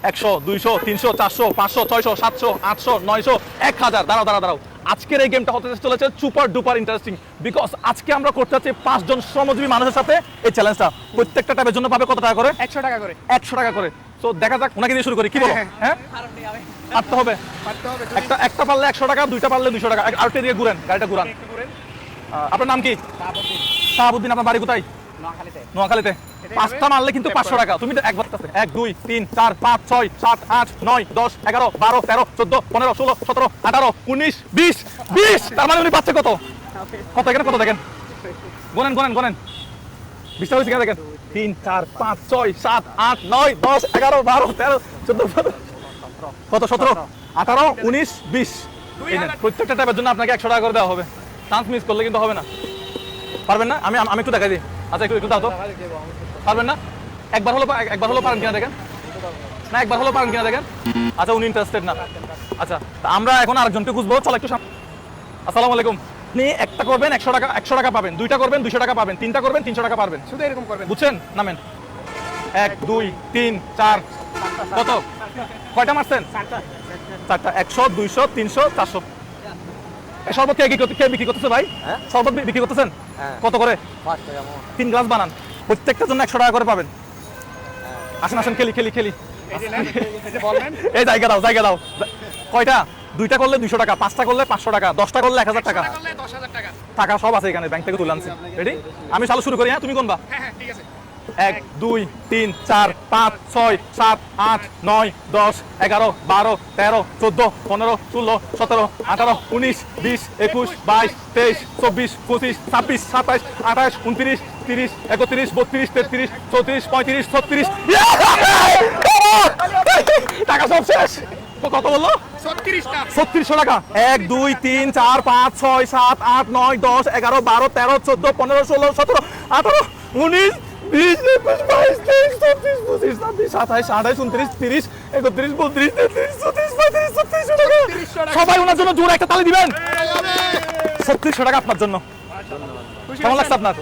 100 200 300 400 500 600 700 800 900 1000। দাঁড়াও আজকের এই গেমটা হতে চলেছে সুপার ডুপার ইন্টারেস্টিং, বিকজ আজকে আমরা করতে যাচ্ছি 5 জন শ্রমজীবী মানুষের সাথে এই চ্যালেঞ্জটা। প্রত্যেকটা ট্যাবের জন্য পাবে কত টাকা করে? 100 টাকা করে। 100 টাকা করে। সো দেখা যাক, ওনাকে দিয়ে শুরু করি, কি বলো? হ্যাঁ পারতে হবে। একটা পারলে 100 টাকা, দুইটা পারলে 200 টাকা। আর একটু দিয়ে ঘুরেন, গাড়িটা ঘুরান। আপনার নাম কি? শাহাবুদ্দিন। আপনার বাড়ি কোথায়? নোয়াখালীতে। 5টা মারলে কিন্তু 500 টাকা। তুমি তো একবার 1 2 3 4 5 6 7 8 9 10 11 12 13 14 15 16 17 18 19 20 20। তার মানে উনি পাচ্ছে কত এখানে কত দেখেন, গোনেন 20টা হয়েছে কিনা দেখেন। 3 4 5 6 7 8 9 10 11 12 13 14 কত 17 18 19 20। প্রত্যেকটা টাইপের জন্য আপনাকে 100 টাকা করে দেওয়া হবে। চান্স মিস করলে কিন্তু হবে না। পারবেন না? আমি একটু দেখাই দিই। আচ্ছা একটু দাও তো। পারবেন না? একবার হলো পারেন কিনা দেখেন। না, একবার হলো পারেন কিনা দেখেন। আচ্ছা, উনি ইন্টারেস্টেড না। আচ্ছা, আমরা এখন আরেকজনকে খুঁজবো। চল একটু সামনে। আসসালামু আলাইকুম। আপনি একটা করবেন 100 টাকা পাবেন, দুইটা করবেন 200 টাকা পাবেন, তিনটা করবেন 300 টাকা পাবেন। শুধু এরকম করবেন, বুঝছেন? নামেন। 1 2 3 4 কত? কয়টা মারছেন? 4টা। 100 200 300 400। শরবত কে বিক্রি করতেছে ভাই? শরবত বিক্রি করতেছেন কত করে? 3 গ্লাস বানান, প্রত্যেকটার জন্য 100 টাকা করে পাবেন। আসেন খেলি। এই জায়গা দাও। কয়টা? দুইটা করলে 200 টাকা, 5টা করলে 500 টাকা, 10টা করলে 1000 টাকা। টাকা সব আছে এখানে, ব্যাংক থেকে তুলে আনছি। রেডি? আমি চালু শুরু করি। হ্যাঁ, তুমি কোনবা? ঠিক আছে। 1 2 3 4 5 6 7 8 9 10 11 12 13 14 15 16 17 18 19 20 21 22 23 24 25 26 27 28 29 30 31 32 33 34 35 36। টাকা সব শেষ। কত বললো? 3600 টাকা। 1 2 3 4 5 6 7 8 9 10 11 12 13 14 15 16 17 18 19 20 21 22 23 24 25 26 27 28 29 30 31 32 33 34 35 3600 টাকা। সবাই ওনার জন্য জোরে একটা তালি দিবেন। 3600 টাকা আপনার জন্য। কেমন লাগছে আপনার?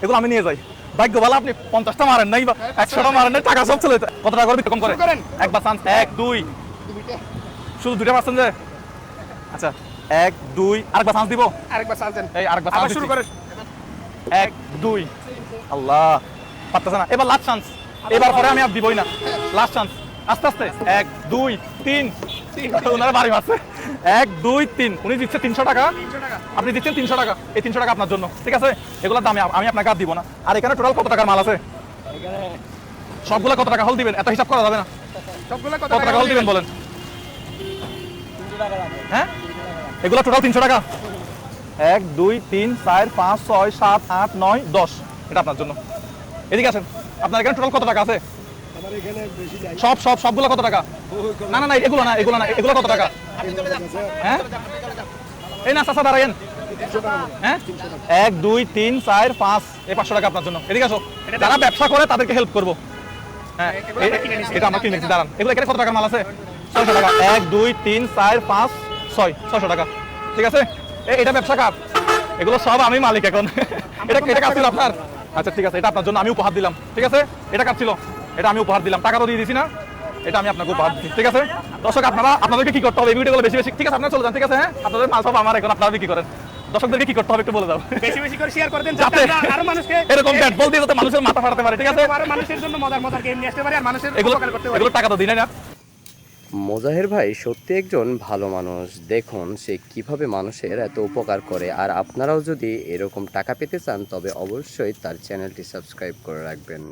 এগুলো আমি নিয়ে যাই। ভাগ্য ভালো আপনি 50টা মারেন নাই বা 100টা মারেন নাই, টাকা সব চলে যায়। কত টাকা করবি? কম করে একবার চান্স। 1 2 শুধু দুইটা পাচ্ছেন যে? আচ্ছা 1 2 আরেকবার চান্স দিব। আরেকবার চান্স দেন। এই আরেকবার চান্স শুরু করেন। 1 2 আল্লাহ পারতেছে না। এবার লাস্ট চান্স। এবার পরে আমি আর দিবই না। Last chance. আস্তে 1 2 3 ওনারা বাড়ি মারছে। 1 2 3। উনি দিচ্ছে 300 টাকা, আপনি দিচ্ছেন 300 টাকা। এই 300 টাকা আপনার জন্য, ঠিক আছে? এগুলোর দাম আমি আপনাকে আর দিব না। আর এখানে টোটাল কত টাকার মাল আছে? সবগুলো কত টাকা হল দিবেন? এত হিসাব করা যাবে না। সবগুলো কত টাকা হল দিবেন বলেন? হ্যাঁ, এগুলো টোটাল 300 টাকা। 1 2 3 4 5 6 7 8 9 10। এটা আপনার জন্য। এদিকে আসেন। আপনার এখানে টোটাল কত টাকা আছে? সবগুলো কত টাকা? না এগুলো কত টাকা? হ্যাঁ, এই না চাচা দাঁড়াইন। হ্যাঁ, 1 2 3 4 5 এই 500 টাকা আপনার জন্য। এদিকে আসো। যারা ব্যবসা করে তাদেরকে হেল্প করবো। হ্যাঁ, এটা আমরা কিনে নিচ্ছি। দাঁড়ান। এগুলো এখানে কত টাকার মাল আছে? 600 টাকা। 1 2 3 4 5 6 600 টাকা, ঠিক আছে? এটা ব্যবসা কার? এগুলো সব আমি মালিক এখন। এটা কার ছিল আপনার? আচ্ছা ঠিক আছে, এটা আপনার জন্য আমি উপহার দিলাম, ঠিক আছে? এটা কার ছিল? এটা আমি উপহার দিলাম। টাকা তো দিয়ে দিছি না? এটা আমি আপনাকে উপহার দিচ্ছি, ঠিক আছে? দর্শক আপনাদেরকে কি করতে হবে? ভিডিওগুলো বেশি ঠিক আছে? আপনারা চলে যান, ঠিক আছে? হ্যাঁ, আপনাদের মাল সব আমার এখন, আপনারা বিক্রি করেন। দর্শকদেরকে কি করতে হবে একটু বলে দাও। বেশি করে শেয়ার করে দেন যাতে আরো মানুষকে এরকম ব্যাট বল দিয়ে যাতে মানুষের মাথা ফাটাতে পারে, ঠিক আছে? আরো মানুষের জন্য মজার গেম নিয়ে আসতে পারে আর মানুষের উপকার করতে পারে। এগুলো টাকা তো দিই না। মোজাহের ভাই সত্যি একজন ভালো মানুষ। দেখুন সে কিভাবে মানুষের এত উপকার করে। আর আপনারাও যদি এরকম টাকা পেতে চান তবে অবশ্যই তার চ্যানেলটি সাবস্ক্রাইব করে রাখবেন।